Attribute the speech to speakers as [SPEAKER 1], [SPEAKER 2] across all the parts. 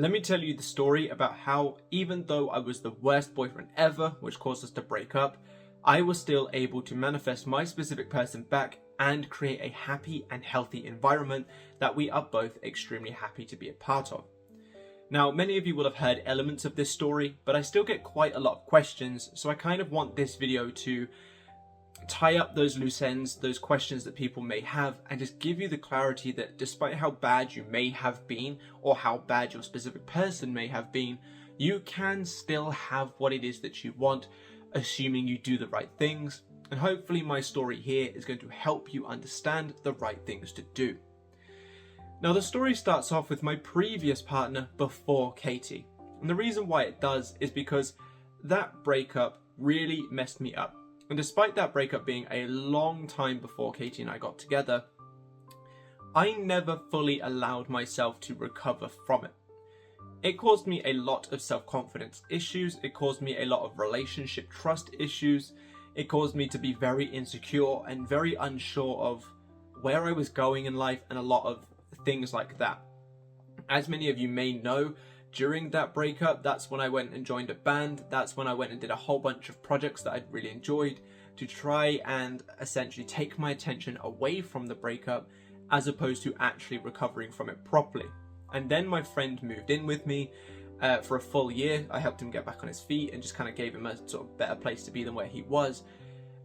[SPEAKER 1] Let me tell you the story about how, even though I was the worst boyfriend ever, which caused us to break up, I was still able to manifest my specific person back and create a happy and healthy environment that we are both extremely happy to be a part of. Now, many of you will have heard elements of this story, but I still get quite a lot of questions, so I kind of want this video to tie up those loose ends, those questions that people may have, and just give you the clarity that despite how bad you may have been, or how bad your specific person may have been, you can still have what it is that you want, assuming you do the right things. And hopefully my story here is going to help you understand the right things to do. Now, the story starts off with my previous partner before Katie. And the reason why it does is because that breakup really messed me up. And despite that breakup being a long time before Katie and I got together, I never fully allowed myself to recover from it. It caused me a lot of self-confidence issues. It caused me a lot of relationship trust issues. It caused me to be very insecure and very unsure of where I was going in life and a lot of things like that. As many of you may know, during that breakup, that's when I went and joined a band. That's when I went and did a whole bunch of projects that I'd really enjoyed to try and essentially take my attention away from the breakup as opposed to actually recovering from it properly. And then my friend moved in with me for a full year. I helped him get back on his feet and just kind of gave him a sort of better place to be than where he was.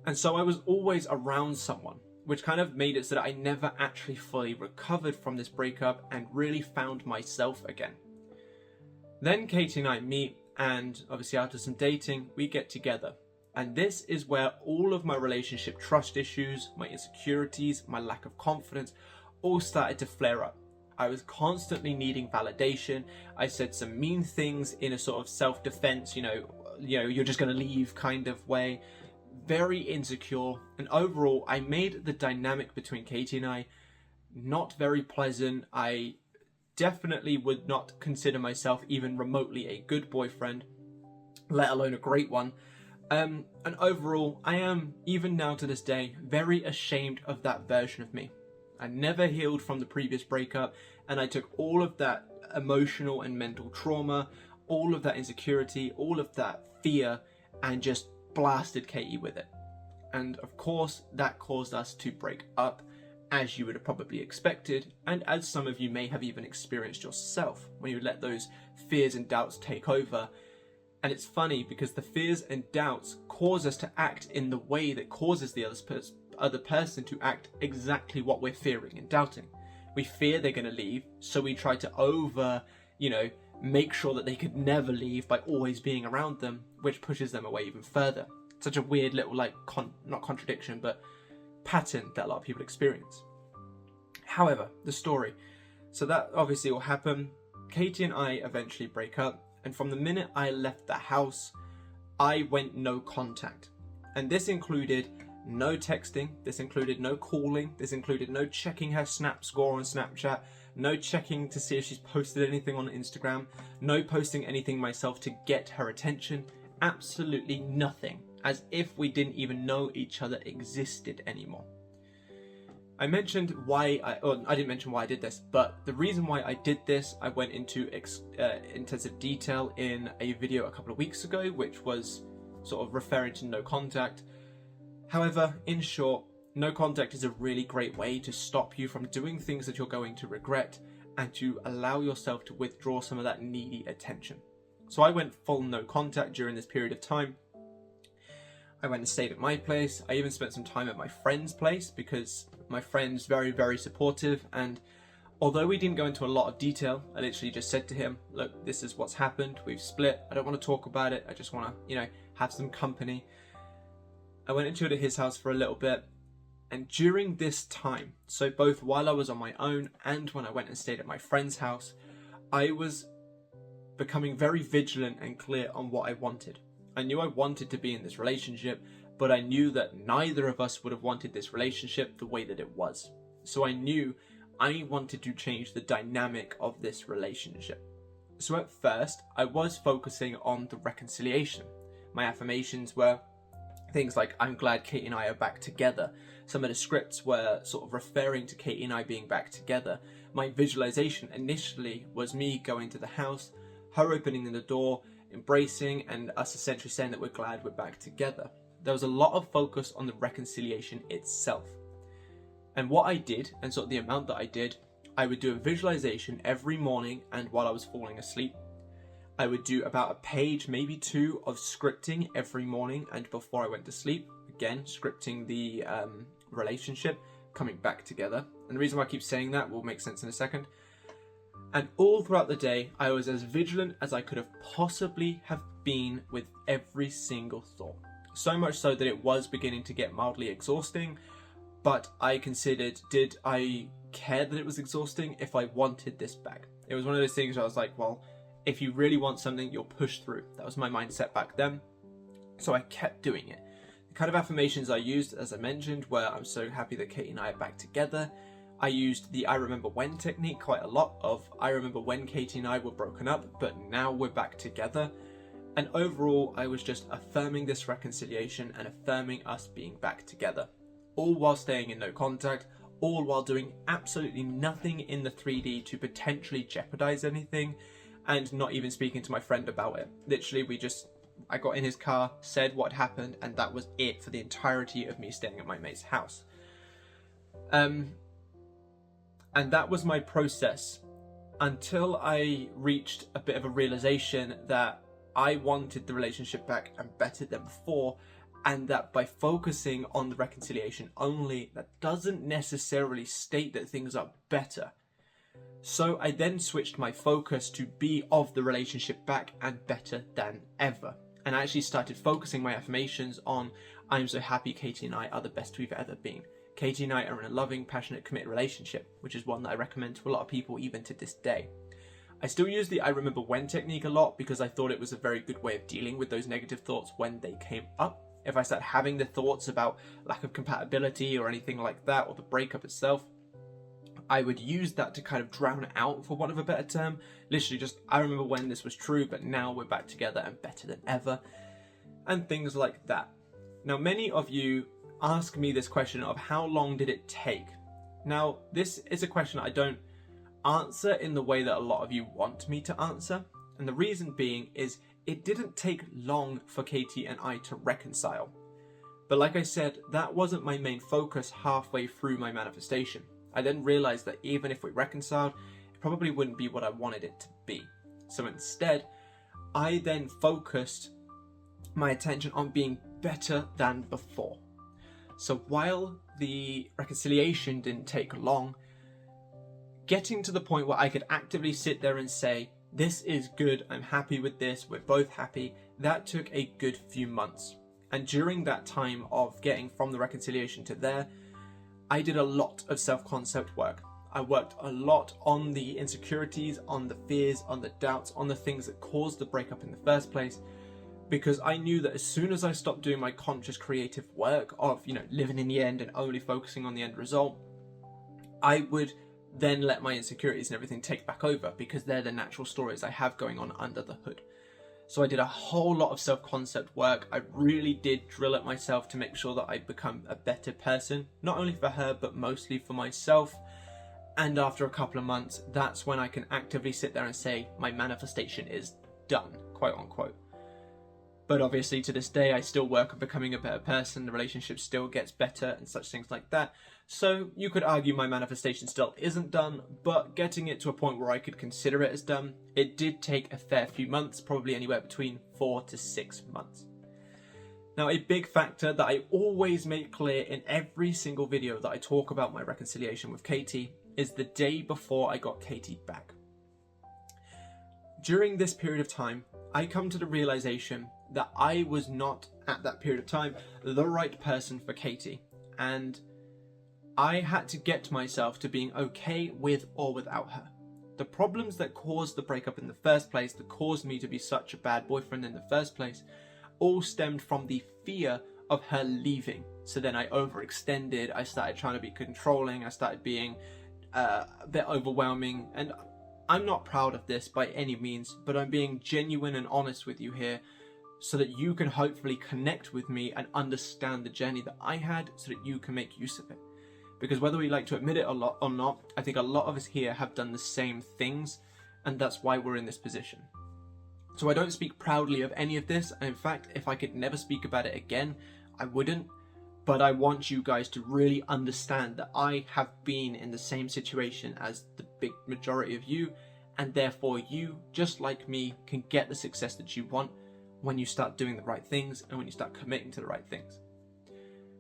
[SPEAKER 1] And so I was always around someone, which kind of made it so that I never actually fully recovered from this breakup and really found myself again. Then Katie and I meet, and obviously after some dating, we get together. And this is where all of my relationship trust issues, my insecurities, my lack of confidence, all started to flare up. I was constantly needing validation. I said some mean things in a sort of self-defense, you're just going to leave kind of way. Very insecure. And overall, I made the dynamic between Katie and I not very pleasant. I definitely would not consider myself even remotely a good boyfriend, let alone a great one. And overall, I am, even now to this day, very ashamed of that version of me. I never healed from the previous breakup, and I took all of that emotional and mental trauma, all of that insecurity, all of that fear, and just blasted Katie with it. And of course, that caused us to break up, as you would have probably expected, and as some of you may have even experienced yourself when you let those fears and doubts take over. And it's funny because the fears and doubts cause us to act in the way that causes the other person to act exactly what we're fearing and doubting. We fear they're going to leave, so we try to make sure that they could never leave by always being around them, which pushes them away even further. Such a weird little, not contradiction, but pattern that a lot of people experience. However, the story. So that obviously will happen. Katie and I eventually break up, and from the minute I left the house, I went no contact. And this included no texting, this included no calling, this included no checking her Snap score on Snapchat, no checking to see if she's posted anything on Instagram, no posting anything myself to get her attention, absolutely nothing, as if we didn't even know each other existed anymore. I mentioned why I didn't mention why I did this, but the reason why I did this, I went into intensive detail in a video a couple of weeks ago, which was sort of referring to no contact. However, in short, no contact is a really great way to stop you from doing things that you're going to regret and to allow yourself to withdraw some of that needy attention. So I went full no contact during this period of time. I went and stayed at my place. I even spent some time at my friend's place because my friend's very, very supportive. And although we didn't go into a lot of detail, I literally just said to him, look, this is what's happened. We've split. I don't want to talk about it. I just want to, have some company. I went and chilled at his house for a little bit. And during this time, so both while I was on my own and when I went and stayed at my friend's house, I was becoming very vigilant and clear on what I wanted. I knew I wanted to be in this relationship, but I knew that neither of us would have wanted this relationship the way that it was. So I knew I wanted to change the dynamic of this relationship. So at first, I was focusing on the reconciliation. My affirmations were things like, I'm glad Katie and I are back together. Some of the scripts were sort of referring to Katie and I being back together. my visualization initially was me going to the house, her opening the door, embracing, and us essentially saying that we're glad we're back together. There was a lot of focus on the reconciliation itself. And what I did, and sort of the amount that I did, I would do a visualization every morning and while I was falling asleep. I would do about a page, maybe 2, of scripting every morning and before I went to sleep. Again, scripting the relationship coming back together. And the reason why I keep saying that will make sense in a second. And all throughout the day, I was as vigilant as I could have possibly have been with every single thought. So much so that it was beginning to get mildly exhausting, but I considered, did I care that it was exhausting if I wanted this back? It was one of those things where I was like, well, if you really want something, you'll push through. That was my mindset back then. So I kept doing it. The kind of affirmations I used, as I mentioned, were I'm so happy that Katie and I are back together. I used the I remember when technique quite a lot of I remember when Katie and I were broken up, but now we're back together. And overall, I was just affirming this reconciliation and affirming us being back together. All while staying in no contact, all while doing absolutely nothing in the 3D to potentially jeopardize anything, and not even speaking to my friend about it. Literally, I got in his car, said what happened, and that was it for the entirety of me staying at my mate's house. And that was my process until I reached a bit of a realization that I wanted the relationship back and better than before, and that by focusing on the reconciliation only, that doesn't necessarily state that things are better. So I then switched my focus to be of the relationship back and better than ever. And I actually started focusing my affirmations on I'm so happy Katie and I are the best we've ever been. Katie and I are in a loving, passionate, committed relationship, which is one that I recommend to a lot of people even to this day. I still use the I remember when technique a lot because I thought it was a very good way of dealing with those negative thoughts when they came up. If I start having the thoughts about lack of compatibility or anything like that, or the breakup itself, I would use that to kind of drown out, for want of a better term. Literally just, I remember when this was true, but now we're back together and better than ever. And things like that. Now, many of you ask me this question of how long did it take? Now, this is a question I don't answer in the way that a lot of you want me to answer. And the reason being is it didn't take long for Katie and I to reconcile. But like I said, that wasn't my main focus halfway through my manifestation. I then realized that even if we reconciled, it probably wouldn't be what I wanted it to be. So instead, I then focused my attention on being better than before. So while the reconciliation didn't take long, getting to the point where I could actively sit there and say, this is good, I'm happy with this, we're both happy, that took a good few months. And during that time of getting from the reconciliation to there, I did a lot of self-concept work. I worked a lot on the insecurities, on the fears, on the doubts, on the things that caused the breakup in the first place, because I knew that as soon as I stopped doing my conscious creative work of, living in the end and only focusing on the end result, I would then let my insecurities and everything take back over, because they're the natural stories I have going on under the hood. So I did a whole lot of self-concept work. I really did drill at myself to make sure that I'd become a better person, not only for her, but mostly for myself. And after a couple of months, that's when I can actively sit there and say my manifestation is done, quote unquote. But obviously to this day, I still work on becoming a better person. The relationship still gets better and such things like that. So you could argue my manifestation still isn't done, but getting it to a point where I could consider it as done, it did take a fair few months, probably anywhere between 4 to 6 months. Now, a big factor that I always make clear in every single video that I talk about my reconciliation with Katie is the day before I got Katie back. During this period of time, I come to the realization that I was not, at that period of time, the right person for Katie. And I had to get myself to being okay with or without her. The problems that caused the breakup in the first place, that caused me to be such a bad boyfriend in the first place, all stemmed from the fear of her leaving. So then I overextended, I started trying to be controlling, I started being a bit overwhelming, and I'm not proud of this by any means, but I'm being genuine and honest with you here so that you can hopefully connect with me and understand the journey that I had so that you can make use of it. Because whether we like to admit it or not, I think a lot of us here have done the same things, and that's why we're in this position. So I don't speak proudly of any of this, and in fact, if I could never speak about it again, I wouldn't. But I want you guys to really understand that I have been in the same situation as the big majority of you, and therefore you, just like me, can get the success that you want when you start doing the right things and when you start committing to the right things.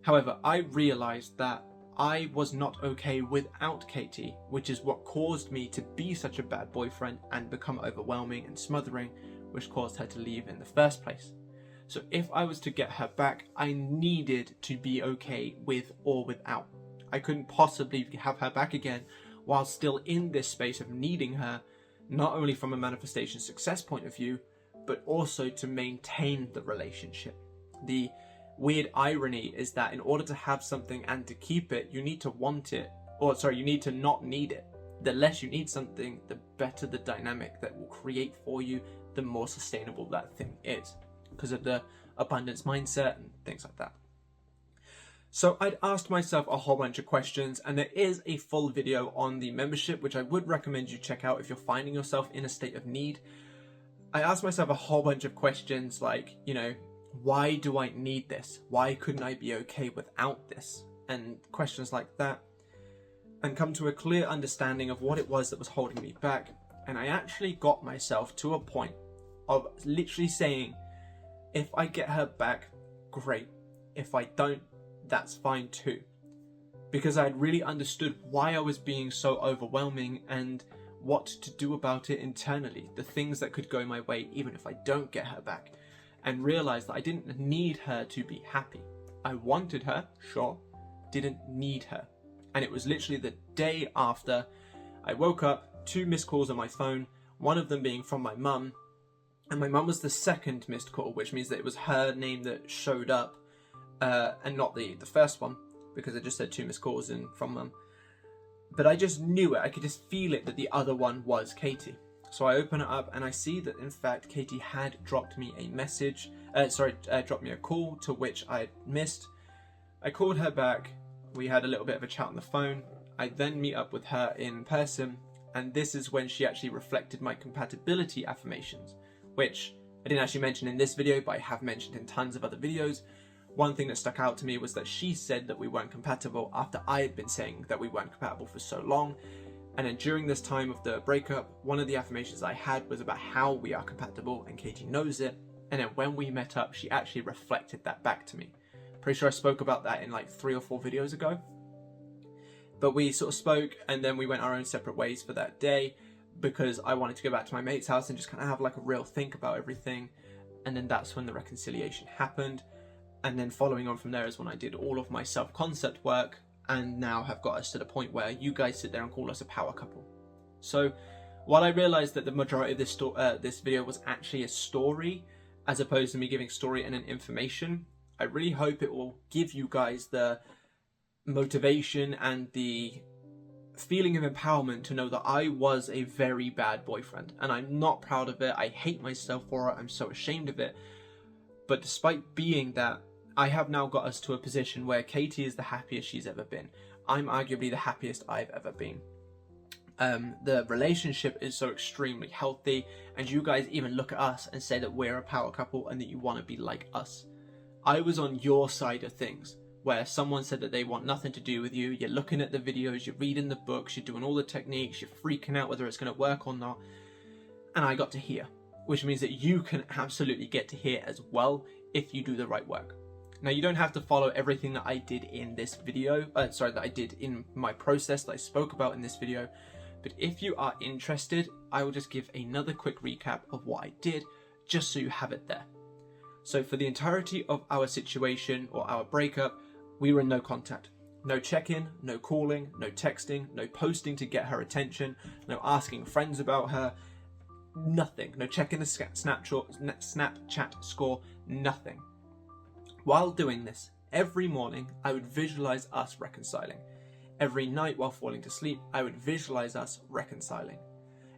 [SPEAKER 1] However, I realized that I was not okay without Katie, which is what caused me to be such a bad boyfriend and become overwhelming and smothering, which caused her to leave in the first place. So if I was to get her back, I needed to be okay with or without. I couldn't possibly have her back again while still in this space of needing her, not only from a manifestation success point of view, but also to maintain the relationship. The weird irony is that in order to have something and to keep it, you need to want it, you need to not need it. The less you need something, the better the dynamic that will create for you, the more sustainable that thing is, because of the abundance mindset and things like that. So I'd asked myself a whole bunch of questions, and there is a full video on the membership, which I would recommend you check out if you're finding yourself in a state of need. I asked myself a whole bunch of questions like, why do I need this? Why couldn't I be okay without this? And questions like that, and come to a clear understanding of what it was that was holding me back. And I actually got myself to a point of literally saying, if I get her back, great. If I don't, that's fine too. Because I had really understood why I was being so overwhelming and what to do about it internally, the things that could go my way even if I don't get her back, and realized that I didn't need her to be happy. I wanted her, sure, didn't need her. And it was literally the day after I woke up, 2 missed calls on my phone, one of them being from my mum, and my mum was the second missed call, which means that it was her name that showed up, and not the first one, because I just said 2 missed calls and from mum. But I just knew it, I could just feel it that the other one was Katie. So I open it up and I see that in fact Katie had dropped me a message, dropped me a call to which I had missed. I called her back, we had a little bit of a chat on the phone. I then meet up with her in person, and this is when she actually reflected my compatibility affirmations, which I didn't actually mention in this video, but I have mentioned in tons of other videos. One thing that stuck out to me was that she said that we weren't compatible after I had been saying that we weren't compatible for so long. And then during this time of the breakup, one of the affirmations I had was about how we are compatible, and Katie knows it. And then when we met up, she actually reflected that back to me. Pretty sure I spoke about that in like 3 or 4 videos ago. But we sort of spoke, and then we went our own separate ways for that day, because I wanted to go back to my mate's house and just kind of have like a real think about everything. And then that's when the reconciliation happened. And then following on from there is when I did all of my self-concept work, and now have got us to the point where you guys sit there and call us a power couple. So while I realized that the majority of this video was actually a story, as opposed to me giving story and an information, I really hope it will give you guys the motivation and the feeling of empowerment to know that I was a very bad boyfriend, and I'm not proud of it. I hate myself for it. I'm so ashamed of it. But despite being that, I have now got us to a position where Katie is the happiest she's ever been. I'm arguably the happiest I've ever been. The relationship is so extremely healthy, and you guys even look at us and say that we're a power couple and that you want to be like us. I was on your side of things, where someone said that they want nothing to do with you. You're looking at the videos, you're reading the books, you're doing all the techniques, you're freaking out whether it's going to work or not. And I got to hear, which means that you can absolutely get to hear as well if you do the right work. Now, you don't have to follow everything that I did in this video, that I did in my process that I spoke about in this video, but if you are interested, I will just give another quick recap of what I did, just so you have it there. So for the entirety of our situation or our breakup, we were in no contact. No check-in, no calling, no texting, no posting to get her attention, no asking friends about her, nothing. No checking the Snapchat score, nothing. While doing this, every morning I would visualize us reconciling. Every night while falling to sleep, I would visualize us reconciling.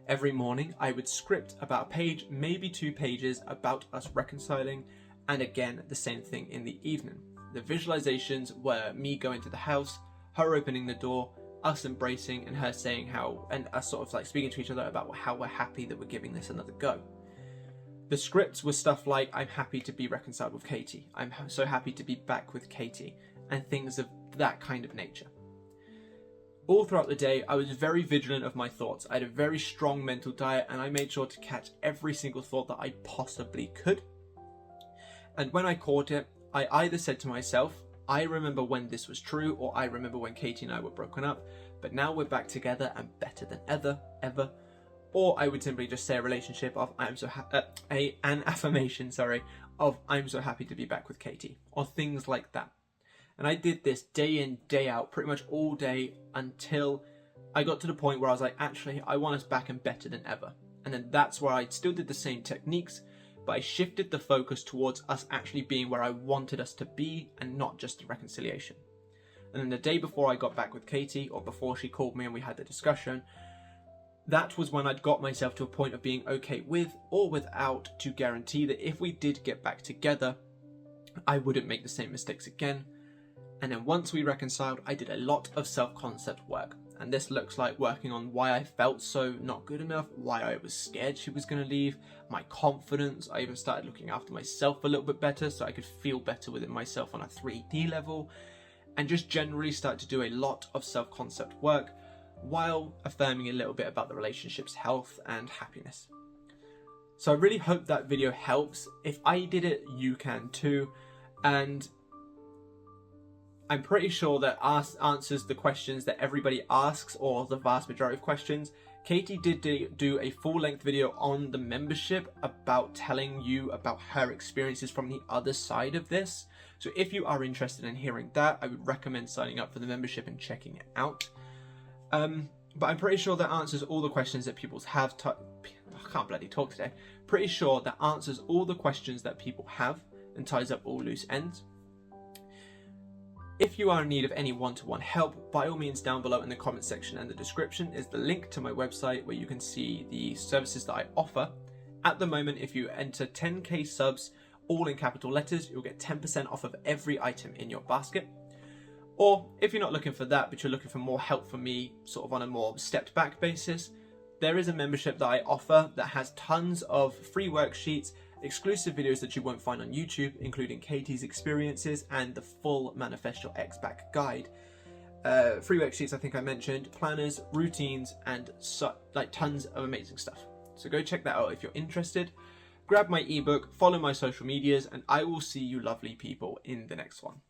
[SPEAKER 1] Every morning I would script about a page, maybe 2 pages about us reconciling, and again the same thing in the evening. The visualizations were me going to the house, her opening the door, us embracing, and her saying how, and us sort of like speaking to each other about how we're happy that we're giving this another go. The scripts were stuff like, I'm happy to be reconciled with Katie, I'm so happy to be back with Katie, and things of that kind of nature. All throughout the day, I was very vigilant of my thoughts. I had a very strong mental diet, and I made sure to catch every single thought that I possibly could. And when I caught it, I either said to myself, I remember when this was true, or I remember when Katie and I were broken up, but now we're back together and better than ever. Or I would simply just say a relationship of an affirmation, of I'm so happy to be back with Katie, or things like that. And I did this day in, day out, pretty much all day until I got to the point where I was like, actually, I want us back and better than ever. And then that's where I still did the same techniques, but I shifted the focus towards us actually being where I wanted us to be and not just the reconciliation. And then the day before I got back with Katie, or before she called me and we had the discussion, that was when I'd got myself to a point of being okay with or without to guarantee that if we did get back together, I wouldn't make the same mistakes again. And then once we reconciled, I did a lot of self-concept work. And this looks like working on why I felt so not good enough, why I was scared she was going to leave, my confidence. I even started looking after myself a little bit better so I could feel better within myself on a 3D level. And just generally started to do a lot of self-concept work while affirming a little bit about the relationship's health and happiness. So I really hope that video helps. If I did it, you can too. And I'm pretty sure that answers the questions that everybody asks, or the vast majority of questions. Katie did do a full-length video on the membership about telling you about her experiences from the other side of this. So if you are interested in hearing that, I would recommend signing up for the membership and checking it out. But I'm pretty sure that answers all the questions that people have. I can't bloody talk today. Pretty sure that answers all the questions that people have and ties up all loose ends. If you are in need of any one-to-one help, by all means down below in the comment section and the description is the link to my website where you can see the services that I offer. At the moment, if you enter 10k subs, all in capital letters, you'll get 10% off of every item in your basket. Or if you're not looking for that, but you're looking for more help from me, sort of on a more stepped back basis, there is a membership that I offer that has tons of free worksheets, exclusive videos that you won't find on YouTube, including Katie's experiences and the full Manifest Your Ex Back guide. Free worksheets, I think I mentioned, planners, routines, and tons of amazing stuff. So go check that out if you're interested. Grab my ebook, follow my social medias, and I will see you lovely people in the next one.